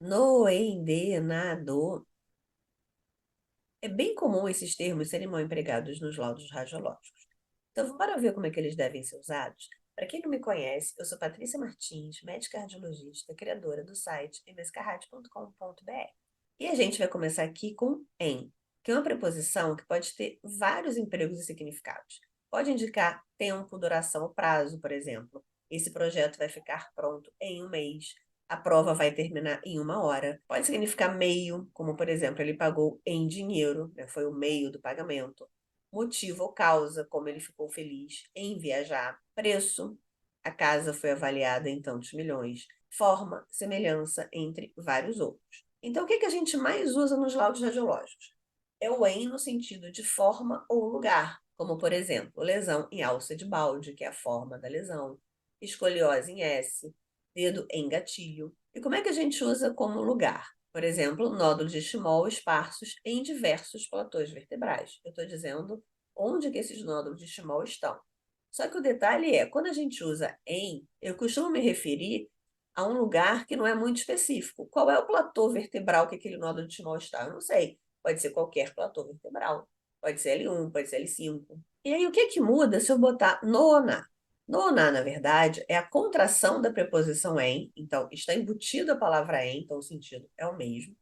No, em, de, na, do. É bem comum esses termos serem mal empregados nos laudos radiológicos. Então, bora ver como é que eles devem ser usados? Para quem não me conhece, eu sou Patrícia Martins, médica cardiologista, criadora do site mscarrad.com.br. E a gente vai começar aqui com em, que é uma preposição que pode ter vários empregos e significados. Pode indicar tempo, duração ou prazo, por exemplo. Esse projeto vai ficar pronto em um mês. A prova vai terminar em uma hora. Pode significar meio, como por exemplo, ele pagou em dinheiro, né? Foi o meio do pagamento. Motivo ou causa, como ele ficou feliz em viajar. Preço, a casa foi avaliada em tantos milhões. Forma, semelhança, entre vários outros. Então, o que que a gente mais usa nos laudos radiológicos? É o em no sentido de forma ou lugar, como por exemplo, lesão em alça de balde, que é a forma da lesão, escoliose em S, dedo em gatilho. E como é que a gente usa como lugar? Por exemplo, nódulos de estimol esparsos em diversos platôs vertebrais. Eu estou dizendo onde que esses nódulos de estimol estão. Só que o detalhe é, quando a gente usa em, eu costumo me referir a um lugar que não é muito específico. Qual é o platô vertebral que aquele nódulo de estimol está? Eu não sei. Pode ser qualquer platô vertebral. Pode ser L1, pode ser L5. E aí, o que que muda se eu botar no ou na? No ou na verdade, é a contração da preposição em, então está embutida a palavra em, então o sentido é o mesmo.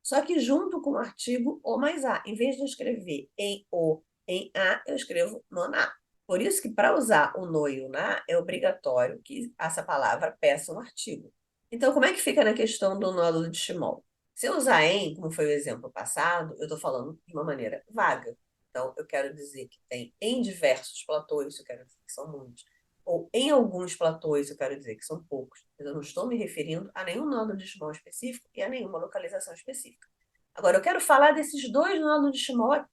Só que junto com o artigo o mais a. Em vez de eu escrever em o, em a, eu escrevo no na. Por isso que para usar o no e o na, é obrigatório que essa palavra peça um artigo. Então, como é que fica na questão do nódulo de Shimon? Se eu usar em, como foi o exemplo passado, eu estou falando de uma maneira vaga. Então, eu quero dizer que tem em diversos platôs, eu quero dizer que são muitos. Ou em alguns platôs, eu quero dizer que são poucos. Mas eu não estou me referindo a nenhum nódulo de Shimon específico e a nenhuma localização específica. Agora, eu quero falar desses dois nódulos de Shimon,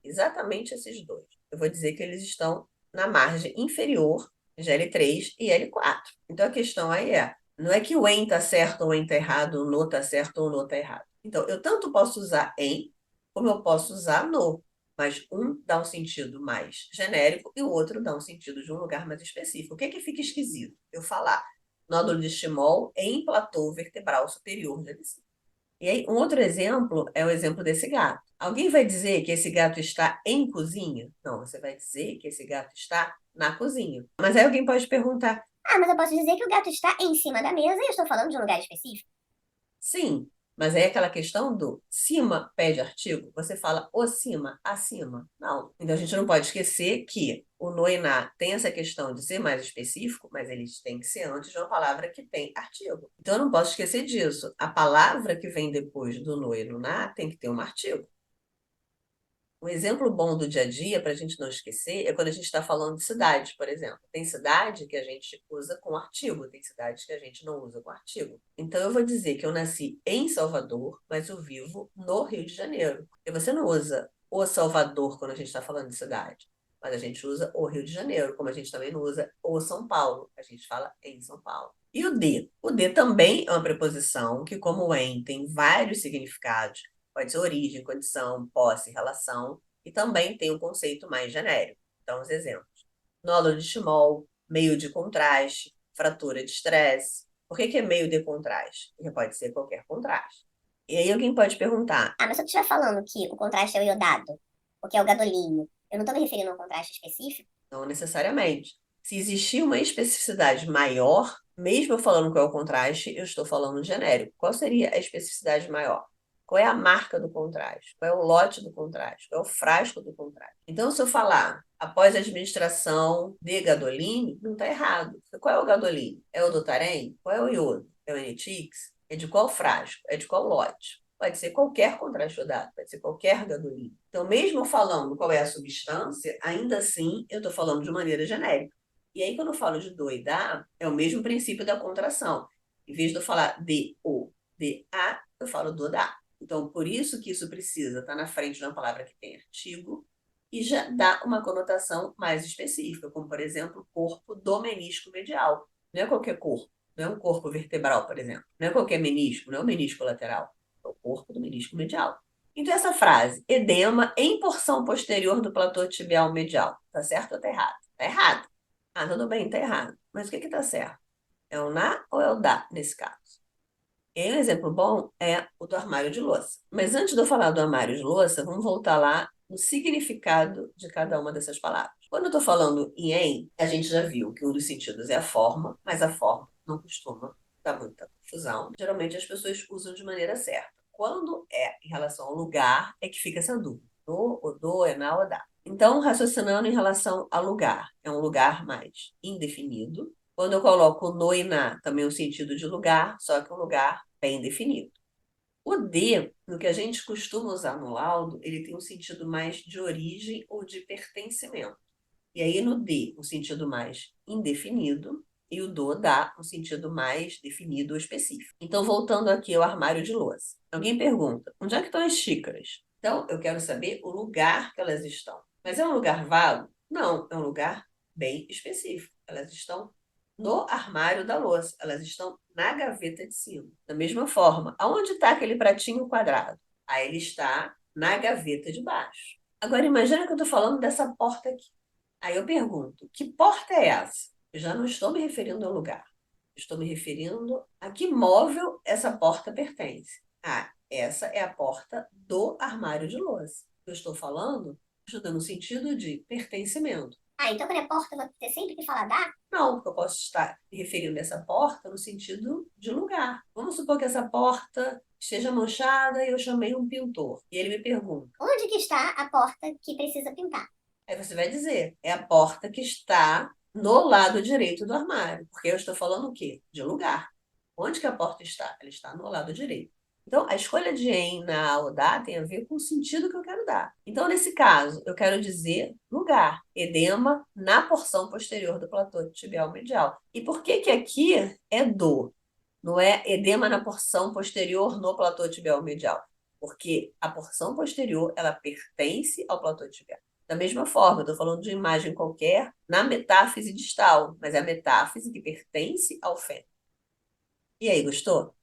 exatamente esses dois. Eu vou dizer que eles estão na margem inferior de L3 e L4. Então, a questão aí é, não é que o em está certo ou o em está errado, o no está certo ou o no está errado. Então, eu tanto posso usar em, como eu posso usar no. Mas um dá um sentido mais genérico e o outro dá um sentido de um lugar mais específico. O que é que fica esquisito? Eu falar nódulo de estimol em platô vertebral superior de L5. E aí, um outro exemplo é o exemplo desse gato. Alguém vai dizer que esse gato está em cozinha? Não, você vai dizer que esse gato está na cozinha. Mas aí alguém pode perguntar: Ah, mas eu posso dizer que o gato está em cima da mesa e eu estou falando de um lugar específico. sim, mas aí aquela questão do cima pede artigo, você fala o cima, acima. Não. Então a gente não pode esquecer que o no e na tem essa questão de ser mais específico, mas eles têm que ser antes de uma palavra que tem artigo. Então eu não posso esquecer disso. A palavra que vem depois do no e no na tem que ter um artigo. Um exemplo bom do dia a dia, para a gente não esquecer, é quando a gente está falando de cidades, por exemplo. Tem cidade que a gente usa com artigo, tem cidades que a gente não usa com artigo. Então, eu vou dizer que eu nasci em Salvador, mas eu vivo no Rio de Janeiro. E você não usa o Salvador quando a gente está falando de cidade, mas a gente usa o Rio de Janeiro, como a gente também não usa o São Paulo, a gente fala em São Paulo. E o de? O de também é uma preposição que, como o em, tem vários significados. Pode ser origem, condição, posse, relação, e também tem um conceito mais genérico. Então, os exemplos. Nódulo de Schmoll, meio de contraste, fratura de estresse. Por que que é meio de contraste? Porque pode ser qualquer contraste. E aí alguém pode perguntar, Ah, mas se eu estiver falando que o contraste é o iodado, ou que é o gadolinho, eu não estou me referindo a um contraste específico? não necessariamente. Se existir uma especificidade maior, mesmo eu falando qual é o contraste, eu estou falando genérico. Qual seria a especificidade maior? Qual é a marca do contraste? Qual é o lote do contraste? Qual é o frasco do contraste? Então, se eu falar após a administração de gadoline, não está errado. Qual é o gadoline? É o Dotarem? Qual é o iodo? É o Enetix? É de qual frasco? É de qual lote? Pode ser qualquer contraste iodado, pode ser qualquer gadoline. Então, mesmo falando qual é a substância, ainda assim eu estou falando de maneira genérica. E aí, quando eu falo de do e da, é o mesmo princípio da contração. Em vez de eu falar de o, de a, eu falo do da. Então, por isso que isso precisa estar na frente de uma palavra que tem artigo e já dá uma conotação mais específica, como, por exemplo, corpo do menisco medial. Não é qualquer corpo, não é um corpo vertebral, por exemplo. Não é qualquer menisco, não é o menisco lateral. É o corpo do menisco medial. Então, essa frase, edema em porção posterior do platô tibial medial, tá certo ou tá errado? Tá errado. Ah, tudo bem, tá errado. Mas o que que tá certo? É o na ou é o da, nesse caso? E aí, um exemplo bom é o do armário de louça. Mas antes de eu falar do armário de louça, vamos voltar lá no significado de cada uma dessas palavras. Quando eu estou falando em, a gente já viu que um dos sentidos é a forma, mas a forma não costuma dar muita confusão. Geralmente as pessoas usam de maneira certa. Quando é em relação ao lugar, é que fica essa dúvida. No, ou do, é na ou dá. Então, raciocinando em relação ao lugar, é um lugar mais indefinido. Quando eu coloco no e na, também o sentido de lugar, só que um lugar bem definido. O de, no que a gente costuma usar no laudo, ele tem um sentido mais de origem ou de pertencimento. E aí no de, um sentido mais indefinido, e o do dá um sentido mais definido ou específico. Então, voltando aqui ao armário de louça. Alguém pergunta, onde é que estão as xícaras? Então, eu quero saber o lugar que elas estão. Mas é um lugar vago? Não, é um lugar bem específico. Elas estão no armário da louça. Elas estão na gaveta de cima. Da mesma forma, aonde está aquele pratinho quadrado? Aí ele está na gaveta de baixo. Agora, imagina que eu estou falando dessa porta aqui. Aí eu pergunto, que porta é essa? Eu já não estou me referindo ao lugar. Estou me referindo a que móvel essa porta pertence. Ah, essa é a porta do armário de louça. Eu estou falando, ajuda no sentido de pertencimento. Ah, então quando é porta, eu vou ter sempre que falar da? Não, porque eu posso estar me referindo a essa porta no sentido de lugar. Vamos supor que essa porta esteja manchada e eu chamei um pintor. E ele me pergunta. Onde que está a porta que precisa pintar? Aí você vai dizer, é a porta que está no lado direito do armário. Porque eu estou falando o quê? De lugar. Onde que a porta está? Ela está no lado direito. Então, a escolha de em, na ou da tem a ver com o sentido que eu quero dar. Então, nesse caso, eu quero dizer lugar. Edema na porção posterior do platô tibial medial. E por que que aqui é do? Não é edema na porção posterior no platô tibial medial? Porque a porção posterior, ela pertence ao platô tibial. Da mesma forma, eu estou falando de imagem qualquer na metáfise distal, mas é a metáfise que pertence ao fêmur. E aí, gostou?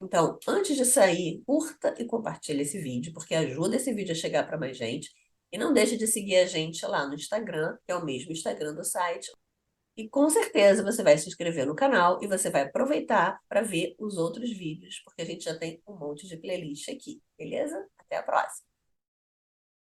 Então, antes de sair, curta e compartilhe esse vídeo, porque ajuda esse vídeo a chegar para mais gente. E não deixe de seguir a gente lá no Instagram, que é o mesmo Instagram do site. E com certeza você vai se inscrever no canal e você vai aproveitar para ver os outros vídeos, porque a gente já tem um monte de playlist aqui, beleza? Até a próxima!